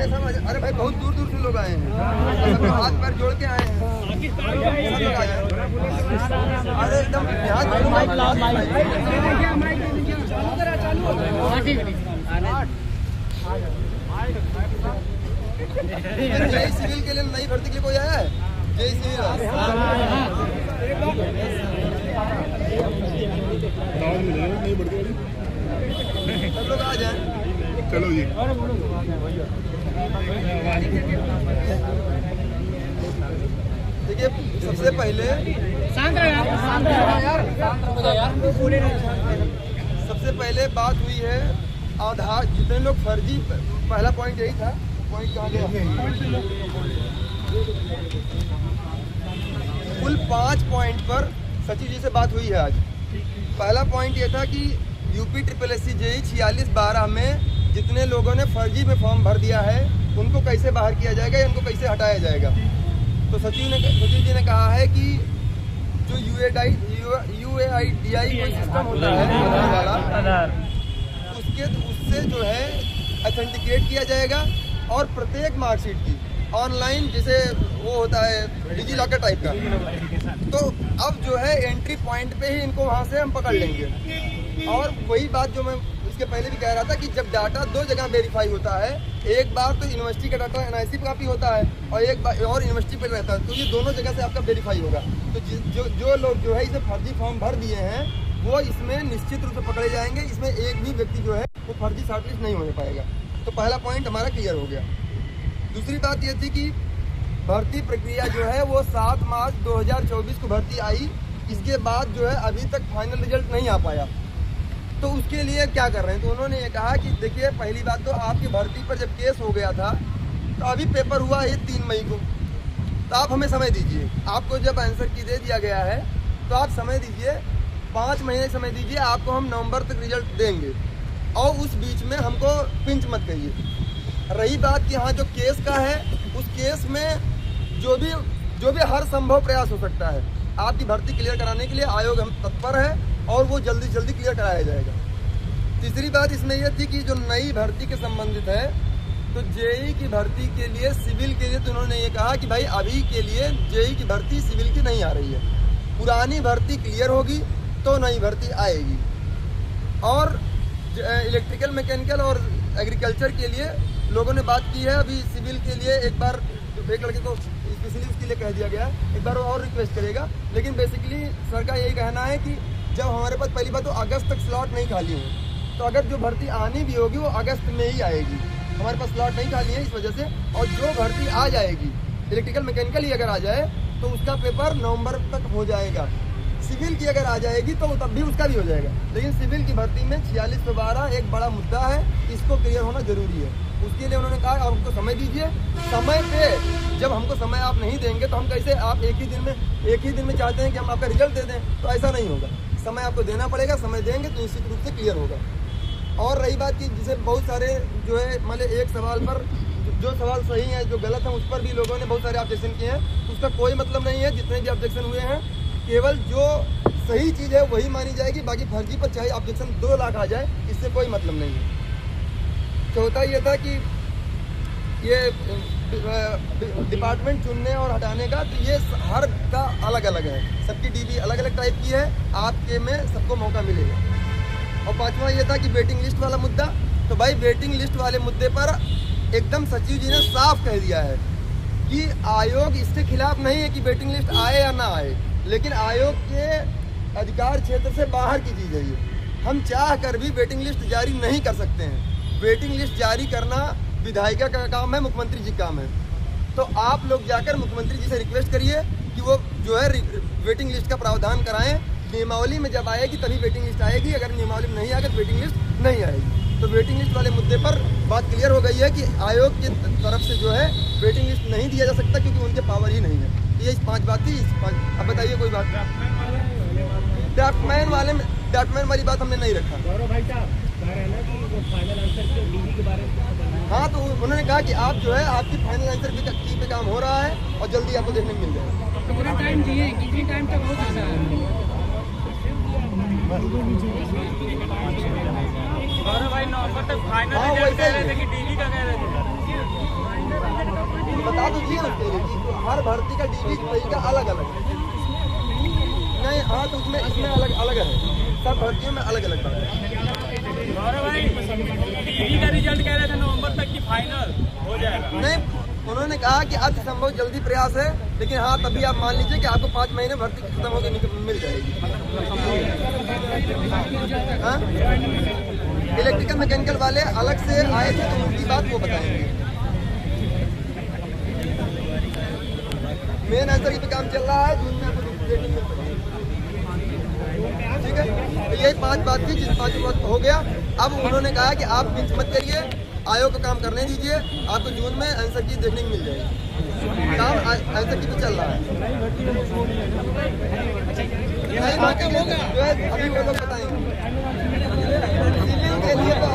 आमने सामने। अरे भाई बहुत दूर दूर से लोग आए हैं, सबके हाथ पैर जोड़ के आए हैं, सब लोग आए हैं। अरे एकदम जय सिविल के लिए नई भर्ती के लिए कोई आया है? जय सिविल सब लोग आ जाए। चलो जी। देखिए सबसे पहले बात हुई है आधार, जितने लोग फर्जी, पहला पॉइंट यही था। पॉइंट कहाँ गया? कुल 5 पॉइंट पर सचिव जी से बात हुई है आज। पहला पॉइंट ये था कि यूपी SSC JEE 4612 में जितने लोगों ने फर्जी में फॉर्म भर दिया है उनको कैसे बाहर किया जाएगा या उनको कैसे हटाया जाएगा। तो सचिव जी ने कहा है कि जो UAIDI कोई सिस्टम होता है वाला, उससे जो है ऑथेंटिकेट किया जाएगा और प्रत्येक मार्कशीट की ऑनलाइन, जैसे वो होता है डिजी लॉकर टाइप का, तो अब जो है एंट्री पॉइंट पे ही इनको वहाँ से हम पकड़ लेंगे। और वही बात जो मैं इसके पहले भी कह रहा था कि जब डाटा 2 जगह वेरीफाई होता है, एक बार तो यूनिवर्सिटी का डाटा NIC पे कापी होता है और एक बार और यूनिवर्सिटी पे रहता है, तो ये दोनों जगह से आपका वेरीफाई होगा। तो जो लोग जो है इसे फर्जी फॉर्म भर दिए हैं वो इसमें निश्चित रूप से पकड़े जाएंगे। इसमें एक भी व्यक्ति जो है वो फर्जी शॉर्टलिस्ट नहीं होने पाएगा। तो पहला पॉइंट हमारा क्लियर हो गया। दूसरी बात ये थी कि भर्ती प्रक्रिया जो है वो 7 मार्च 2024 को भर्ती आई, इसके बाद जो है अभी तक फाइनल रिजल्ट नहीं आ पाया। तो उसके लिए क्या कर रहे हैं? तो उन्होंने ये कहा कि देखिए पहली बात तो आपकी भर्ती पर जब केस हो गया था तो अभी पेपर हुआ है 3 मई को, तो आप हमें समय दीजिए। आपको जब आंसर की दे दिया गया है तो आप समय दीजिए, 5 महीने समय दीजिए, आपको हम नवंबर तक रिजल्ट देंगे और उस बीच में हमको पिंच मत करिए। रही बात कि हाँ जो केस का है, उस केस में जो भी हर संभव प्रयास हो सकता है आपकी भर्ती क्लियर कराने के लिए आयोग हम तत्पर है और वो जल्दी से जल्दी क्लियर कराया जाएगा। तीसरी बात इसमें यह थी कि जो नई भर्ती के संबंधित है, तो JEE की भर्ती के लिए, सिविल के लिए, तो उन्होंने ये कहा कि भाई अभी के लिए JEE की भर्ती सिविल की नहीं आ रही है, पुरानी भर्ती क्लियर होगी तो नई भर्ती आएगी। और इलेक्ट्रिकल, मैकेनिकल और एग्रीकल्चर के लिए लोगों ने बात की है। अभी सिविल के लिए एक बार एक लड़के को स्पेशली उसके लिए कह दिया गया, एक बार और रिक्वेस्ट करेगा। लेकिन बेसिकली सर का यही कहना है कि जब हमारे पास पहली बात तो अगस्त तक स्लॉट नहीं खाली है, तो अगर जो भर्ती आनी भी होगी वो अगस्त में ही आएगी। हमारे पास स्लॉट नहीं खाली है इस वजह से। और जो भर्ती आ जाएगी, इलेक्ट्रिकल मैकेनिकल ही अगर आ जाए तो उसका पेपर नवंबर तक हो जाएगा। सिविल की अगर आ जाएगी तो तब भी उसका भी हो जाएगा। लेकिन सिविल की भर्ती में 4612 एक बड़ा मुद्दा है, इसको क्लियर होना जरूरी है। उसके लिए उन्होंने कहा आप हमको समय दीजिए। समय पे जब हमको समय आप नहीं देंगे तो हम कैसे, आप एक ही दिन में चाहते हैं कि हम आपका रिजल्ट दे दें, तो ऐसा नहीं होगा। समय आपको देना पड़ेगा, समय देंगे तो निश्चित रूप से क्लियर होगा। और रही बात कि जिसे बहुत सारे जो है मतलब एक सवाल पर जो सवाल सही है जो गलत है उस पर भी लोगों ने बहुत सारे ऑब्जेक्शन किए हैं, उसका कोई मतलब नहीं है। जितने भी ऑब्जेक्शन हुए हैं केवल जो सही चीज़ है वही मानी जाएगी, बाकी फर्जी पर चाहे ऑब्जेक्शन 2 लाख आ जाए इससे कोई मतलब नहीं है। चौथा ये था कि ये डिपार्टमेंट चुनने और हटाने का, तो ये हर का अलग अलग है, सबकी DB अलग अलग टाइप की है, आपके में सबको मौका मिलेगा। और 5वां ये था कि वेटिंग लिस्ट वाला मुद्दा। तो भाई वेटिंग लिस्ट वाले मुद्दे पर एकदम सचिव जी ने साफ कह दिया है कि आयोग इसके खिलाफ नहीं है कि वेटिंग लिस्ट आए या ना आए, लेकिन आयोग के अधिकार क्षेत्र से बाहर की चीज़ है ये। हम चाह कर भी वेटिंग लिस्ट जारी नहीं कर सकते हैं। वेटिंग लिस्ट जारी करना विधायिका का काम है, मुख्यमंत्री जी का काम है। तो आप लोग जाकर मुख्यमंत्री जी से रिक्वेस्ट करिए कि वो जो है वेटिंग लिस्ट का प्रावधान कराएं। नियमावली में जब आएगी तभी वेटिंग लिस्ट आएगी, अगर नियमावली में नहीं आएगी तो वेटिंग लिस्ट नहीं आएगी। तो वेटिंग लिस्ट वाले मुद्दे पर बात क्लियर हो गई है कि आयोग की तरफ से जो है वेटिंग लिस्ट नहीं दिया जा सकता क्योंकि उनके पावर ही नहीं है। ये 5 बात थी। अब बताइए कोई बात। ड्राफ्टमैन वाली बात हमने नहीं रखा। हाँ, तो उन्होंने कहा कि आप जो है आपकी फाइनल आंसर की पे काम हो रहा है और जल्दी आपको देखने को मिल जाएगा। कितना टाइम दिए, कितनी टाइम तक हो सकता है? भाई नवंबर तक फाइनल हाँ, रिजल्ट कह रहे थे कि DB का कह रहे थे। तो दिए उसके लिए कि हर भर्ती का DG तरीका अलग अलग है। नहीं हाँ तो उसमें इसमें अलग अलग है, सब भर्तियों में अलग अलग है। गौरव भाई, DG का रिजल्ट कह रहे थे नवंबर तक की फाइनल हो जाएगा। नहीं, उन्होंने कहा कि अति संभव जल्दी प्रयास है, लेकिन हाँ तभी आप मान लीजिए कि आपको 5 महीने भर्ती खत्म होकर मिल जाएगी। हाँ? इलेक्ट्रिकल मैकेनिकल वाले अलग से आए थे तो उनकी बात वो बताएंगे। मेन आंसर पे काम चल रहा है, जून में आपको डेट मिल सकती है। ठीक है, तो यही 5 बात थी, जिस 5 बात हो गया। अब उन्होंने कहा कि आप पिंच मत करिए, आयोग का काम करने दीजिए, आपको जून में आंसर की देखने को मिल जाएगी। काम आंसर की भी चल रहा है। नहीं बाकी जो है अभी वो लोग बताएंगे। सिविल के लिए तो